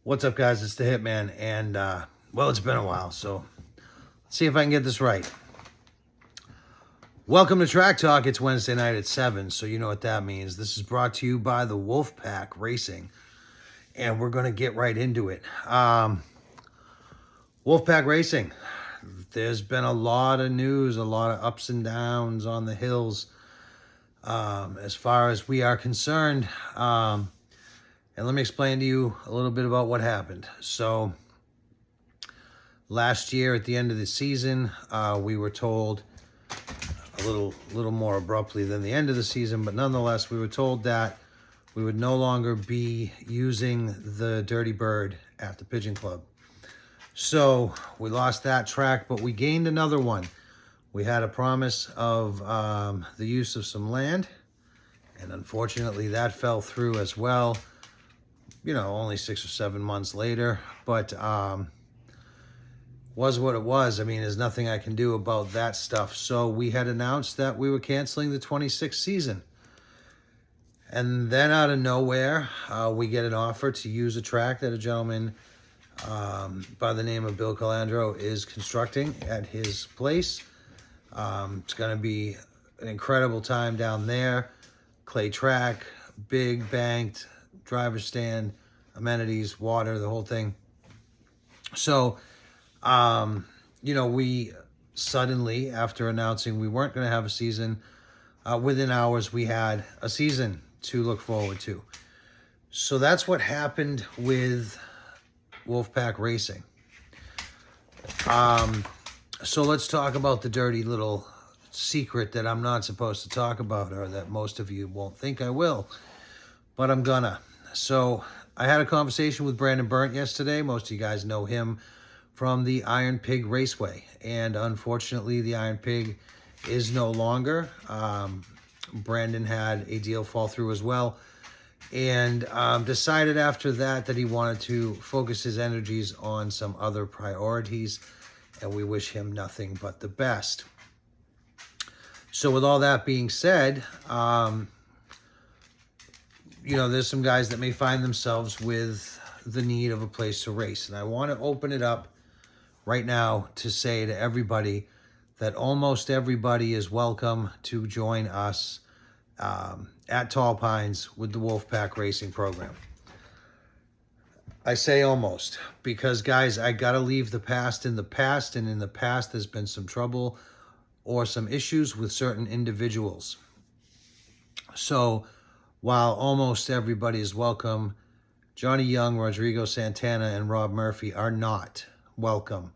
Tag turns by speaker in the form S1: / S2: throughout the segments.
S1: What's up, guys? It's the Hitman, and well, it's been a while, so let's see if I can get this right. Welcome to Track Talk. It's Wednesday night at 7, so you know what that means. This is brought to you by the Wolfpack Racing, and we're going to get right into it. Wolfpack Racing, there's been a lot of news, a lot of ups and downs on the hills as far as we are concerned. And let me explain to you a little bit about what happened. So last year at the end of the season, we were told a little more abruptly than the end of the season, but nonetheless, we were told that we would no longer be using the Dirty Bird at the Pigeon Club. So we lost that track, but we gained another one. We had a promise of the use of some land, and unfortunately that fell through as well. You know, only 6 or 7 months later, but was what it was. I mean, there's nothing I can do about that stuff. So we had announced that we were canceling the 26th season. And then out of nowhere, we get an offer to use a track that a gentleman by the name of Bill Calandro is constructing at his place. It's going to be an incredible time down there. Clay track, big banked, driver's stand, amenities, water, the whole thing. So, you know, we suddenly, after announcing we weren't going to have a season, within hours, we had a season to look forward to. So that's what happened with Wolfpack Racing. So let's talk about the dirty little secret that I'm not supposed to talk about, or that most of you won't think I will, but I'm gonna. So I had a conversation with Brandon Burnt yesterday. Most of you guys know him from the Iron Pig Raceway. And unfortunately, the Iron Pig is no longer. Brandon had a deal fall through as well. And decided after that he wanted to focus his energies on some other priorities. And we wish him nothing but the best. So with all that being said, you know, there's some guys that may find themselves with the need of a place to race. And I want to open it up right now to say to everybody that almost everybody is welcome to join us at Tall Pines with the Wolfpack Racing program. I say almost because, guys, I got to leave the past in the past. And in the past, there's been some trouble or some issues with certain individuals. So while almost everybody is welcome, Johnny Young, Rodrigo Santana, and Rob Murphy are not welcome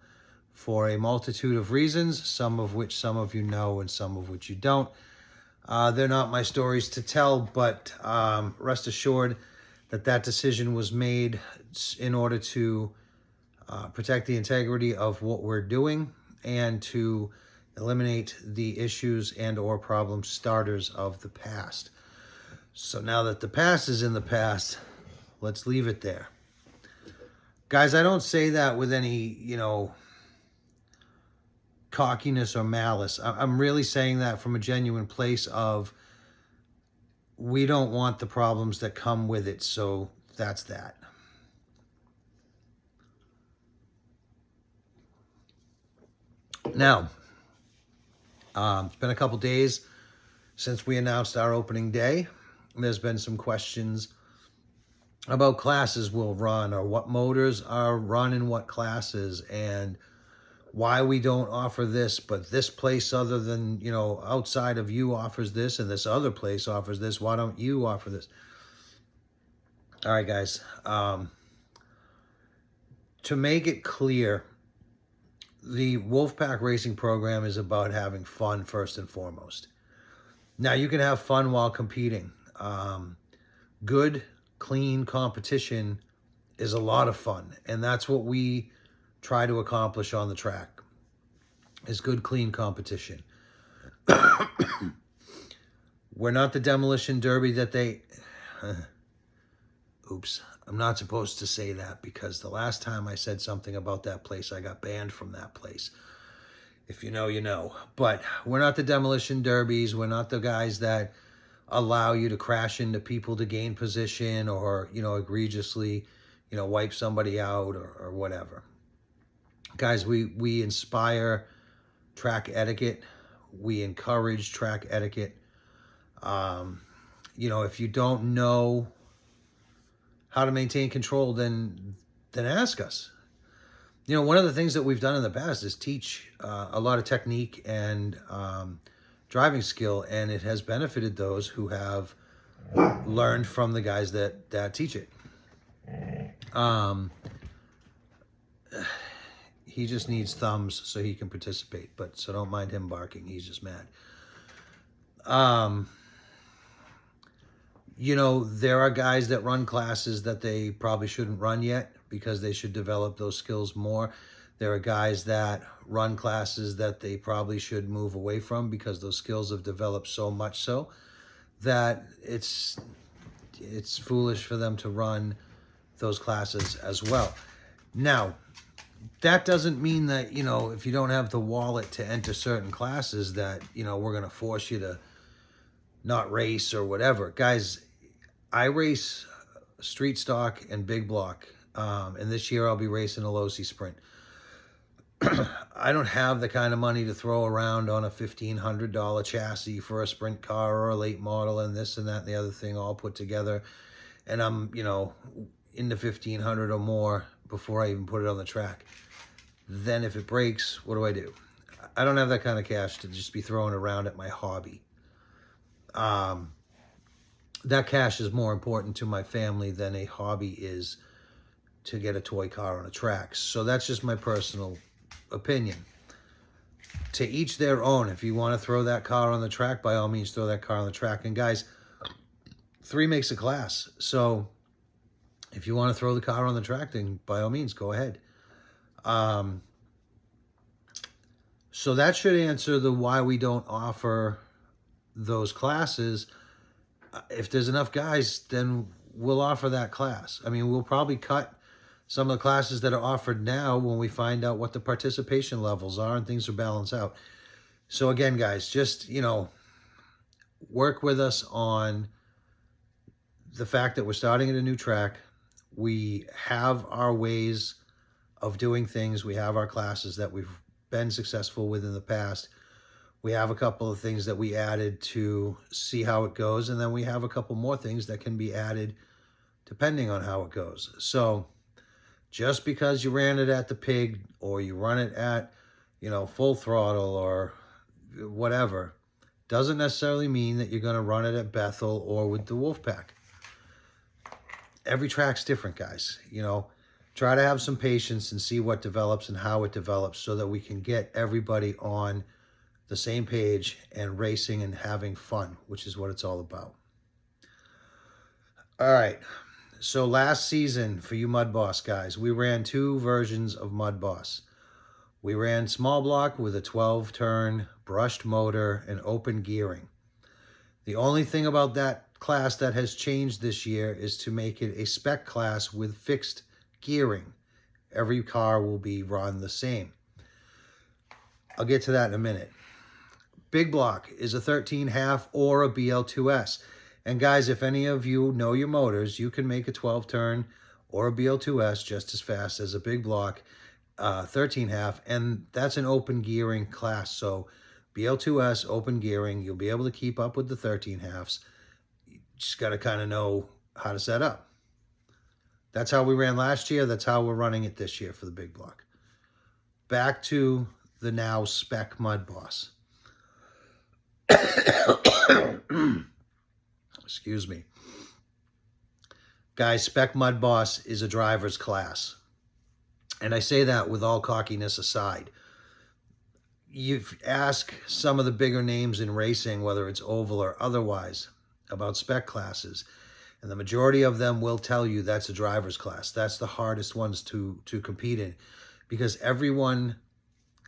S1: for a multitude of reasons, some of which some of you know and some of which you don't. They're not my stories to tell, but rest assured that decision was made in order to protect the integrity of what we're doing and to eliminate the issues and or problem starters of the past. So now that the past is in the past, let's leave it there. Guys, I don't say that with any, you know, cockiness or malice. I'm really saying that from a genuine place of we don't want the problems that come with it. So that's that. Now, it's been a couple days since we announced our opening day. There's been some questions about classes we'll run, or what motors are run in what classes, and why we don't offer this, but this place other than, you know, outside of you offers this, and this other place offers this. Why don't you offer this? All right, guys. To make it clear, the Wolfpack Racing program is about having fun first and foremost. Now, you can have fun while competing. Good, clean competition is a lot of fun, and that's what we try to accomplish on the track, is good, clean competition. We're not the demolition derby that they... Oops, I'm not supposed to say that, because the last time I said something about that place, I got banned from that place. If you know, you know. But we're not the demolition derbies. We're not the guys that allow you to crash into people to gain position, or, you know, egregiously wipe somebody out or whatever. Guys, we inspire track etiquette. We encourage track etiquette. If you don't know how to maintain control, then ask us. One of the things that we've done in the past is teach a lot of technique and driving skill, and it has benefited those who have learned from the guys that teach it. He just needs thumbs so he can participate, so don't mind him barking. He's just mad. There are guys that run classes that they probably shouldn't run yet because they should develop those skills more. There are guys that run classes that they probably should move away from because those skills have developed so much so that it's foolish for them to run those classes as well. Now, that doesn't mean that, if you don't have the wallet to enter certain classes that, we're going to force you to not race or whatever. Guys, I race street stock and big block. And this year I'll be racing a Losi Sprint. I don't have the kind of money to throw around on a $1,500 chassis for a sprint car or a late model and this and that and the other thing all put together. And I'm, in the $1,500 or more before I even put it on the track. Then if it breaks, what do? I don't have that kind of cash to just be throwing around at my hobby. That cash is more important to my family than a hobby is to get a toy car on a track. So that's just my personal opinion. To each their own. If you want to throw that car on the track, by all means, throw that car on the track. And guys, 3 makes a class. So if you want to throw the car on the track, then by all means, go ahead. So that should answer the why we don't offer those classes. If there's enough guys, then we'll offer that class. I mean, we'll probably cut some of the classes that are offered now when we find out what the participation levels are and things are balanced out. So again, guys, just, work with us on the fact that we're starting at a new track. We have our ways of doing things. We have our classes that we've been successful with in the past. We have a couple of things that we added to see how it goes. And then we have a couple more things that can be added depending on how it goes. So just because you ran it at the Pig or you run it at, full throttle or whatever, doesn't necessarily mean that you're going to run it at Bethel or with the Wolfpack. Every track's different, guys. Try to have some patience and see what develops and how it develops so that we can get everybody on the same page and racing and having fun, which is what it's all about. All right. So last season for you Mud Boss guys, we ran 2 versions of Mud Boss. We ran small block with a 12-turn brushed motor and open gearing. The only thing about that class that has changed this year is to make it a spec class with fixed gearing. Every car will be run the same. I'll get to that in a minute. Big block is a 13.5 or a BL2S. And guys, if any of you know your motors, you can make a 12-turn or a BL2S just as fast as a big block 13.5, and that's an open gearing class. So BL2S, open gearing, you'll be able to keep up with the 13.5s. You just got to kind of know how to set up. That's how we ran last year. That's how we're running it this year for the big block. Back to the now spec Mud Boss. Excuse me. Guys, spec Mud Boss is a driver's class. And I say that with all cockiness aside. You ask some of the bigger names in racing, whether it's oval or otherwise, about spec classes, and the majority of them will tell you that's a driver's class. That's the hardest ones to compete in because everyone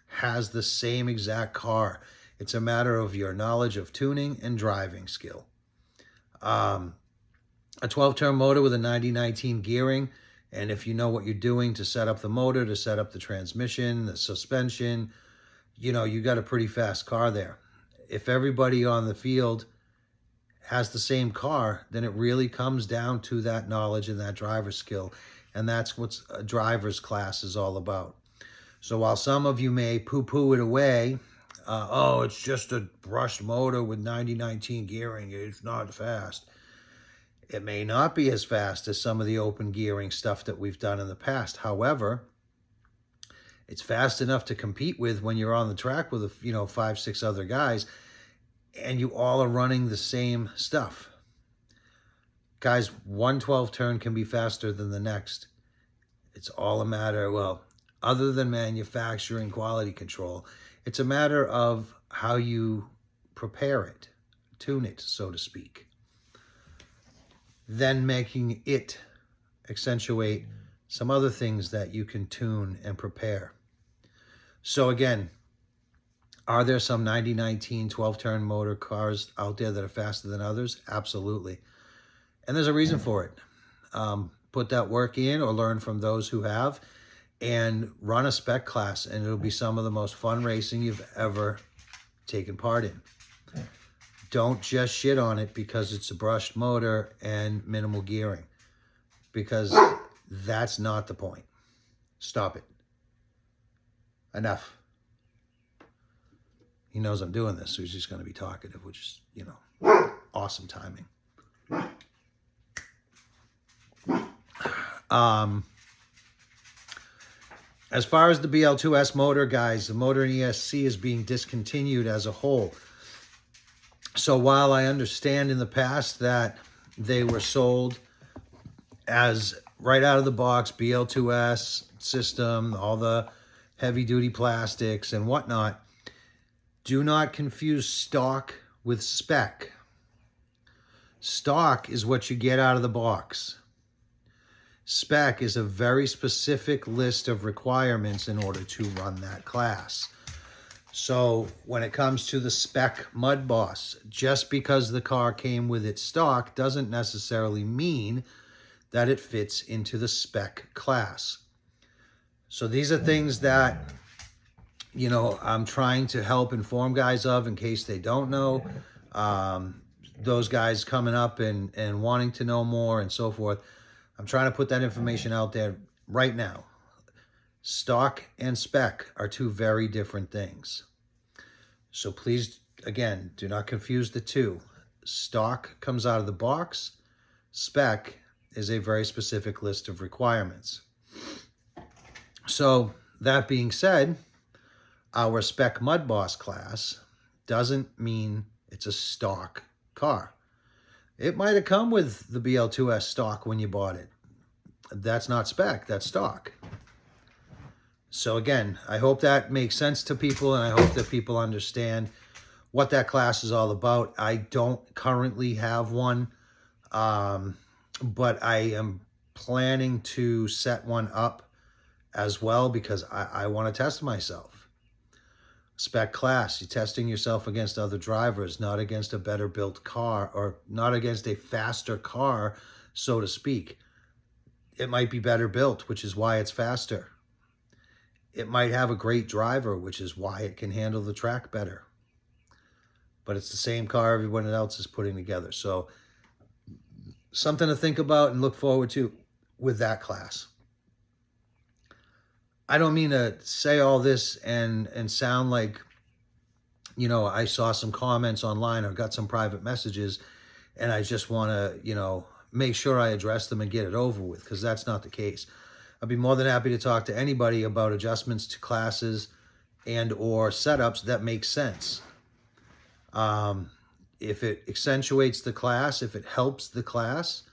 S1: has the same exact car. It's a matter of your knowledge of tuning and driving skill. A 12-turn motor with a 90-19 gearing, and if you know what you're doing to set up the motor, to set up the transmission, the suspension, you got a pretty fast car there. If everybody on the field has the same car, then it really comes down to that knowledge and that driver skill. And that's what a driver's class is all about. So while some of you may poo-poo it away, oh, it's just a brushed motor with 9019 gearing, it's not fast. It may not be as fast as some of the open gearing stuff that we've done in the past. However, it's fast enough to compete with when you're on the track with, 5, 6 other guys, and you all are running the same stuff. Guys, one 12 turn can be faster than the next. It's all a matter, well, other than manufacturing quality control, it's a matter of how you prepare it, tune it, so to speak. Then making it accentuate some other things that you can tune and prepare. So again, are there some 9019 12-turn motor cars out there that are faster than others? Absolutely. And there's a reason for it. Put that work in or learn from those who have, and run a spec class, and it'll be some of the most fun racing you've ever taken part in. Don't just shit on it because it's a brushed motor and minimal gearing, because that's not the point. Stop it. Enough. He knows I'm doing this, so he's just going to be talkative, which is, awesome timing. As far as the BL2S motor, guys, the motor ESC is being discontinued as a whole. So while I understand in the past that they were sold as right out of the box BL2S system, all the heavy-duty plastics and whatnot, do not confuse stock with spec. Stock is what you get out of the box. Spec is a very specific list of requirements in order to run that class. So when it comes to the spec Mud Boss, just because the car came with its stock doesn't necessarily mean that it fits into the spec class. So these are things that, I'm trying to help inform guys of in case they don't know. Those guys coming up and wanting to know more and so forth. I'm trying to put that information out there right now. Stock and spec are two very different things. So please, again, do not confuse the two. Stock comes out of the box. Spec is a very specific list of requirements. So that being said, our spec Mud Boss class doesn't mean it's a stock car. It might have come with the BL2S stock when you bought it. That's not spec, that's stock. So again, I hope that makes sense to people, and I hope that people understand what that class is all about. I don't currently have one, but I am planning to set one up as well, because I want to test myself. Spec class, you're testing yourself against other drivers, not against a better built car, or not against a faster car, so to speak. It might be better built, which is why it's faster. It might have a great driver, which is why it can handle the track better. But it's the same car everyone else is putting together. So something to think about and look forward to with that class. I don't mean to say all this and sound like, I saw some comments online or got some private messages and I just want to, make sure I address them and get it over with, because that's not the case. I'd be more than happy to talk to anybody about adjustments to classes and or setups that make sense. If it accentuates the class, if it helps the class,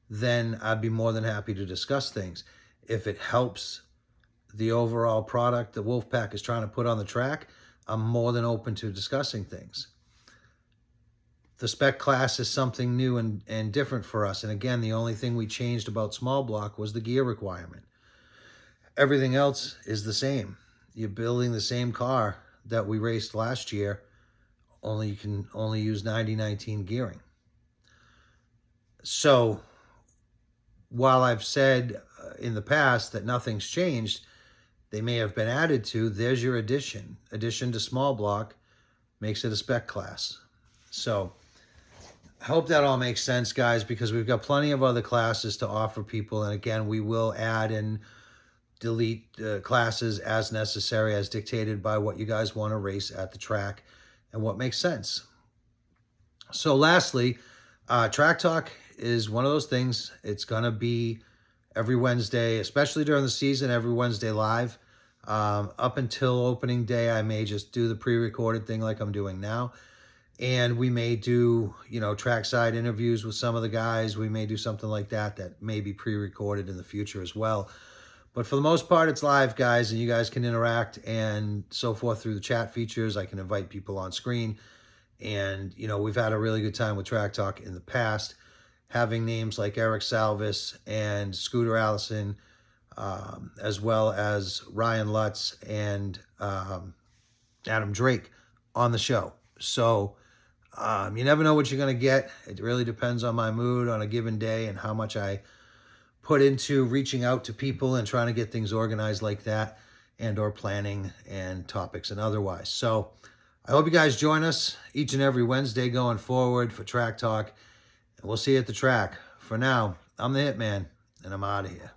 S1: then I'd be more than happy to discuss things. If it helps the overall product that Wolfpack is trying to put on the track, I'm more than open to discussing things. The spec class is something new and different for us. And again, the only thing we changed about small block was the gear requirement. Everything else is the same. You're building the same car that we raced last year, only you can only use 9019 gearing. So while I've said in the past that nothing's changed, they may have been added to. There's your addition. Addition to small block makes it a spec class. So I hope that all makes sense, guys, because we've got plenty of other classes to offer people. And again, we will add and delete classes as necessary, as dictated by what you guys want to race at the track and what makes sense. So lastly, Track Talk is one of those things. It's going to be every Wednesday, especially during the season, every Wednesday live. Up until opening day, I may just do the pre-recorded thing like I'm doing now. And we may do, trackside interviews with some of the guys. We may do something like that may be pre-recorded in the future as well. But for the most part, it's live, guys, and you guys can interact and so forth through the chat features. I can invite people on screen. And, we've had a really good time with Track Talk in the past, having names like Eric Salvis and Scooter Allison, as well as Ryan Lutz and Adam Drake on the show. So you never know what you're going to get. It really depends on my mood on a given day and how much I put into reaching out to people and trying to get things organized like that, and or planning and topics and otherwise. So I hope you guys join us each and every Wednesday going forward for Track Talk. And we'll see you at the track. For now, I'm the Hitman, and I'm out of here.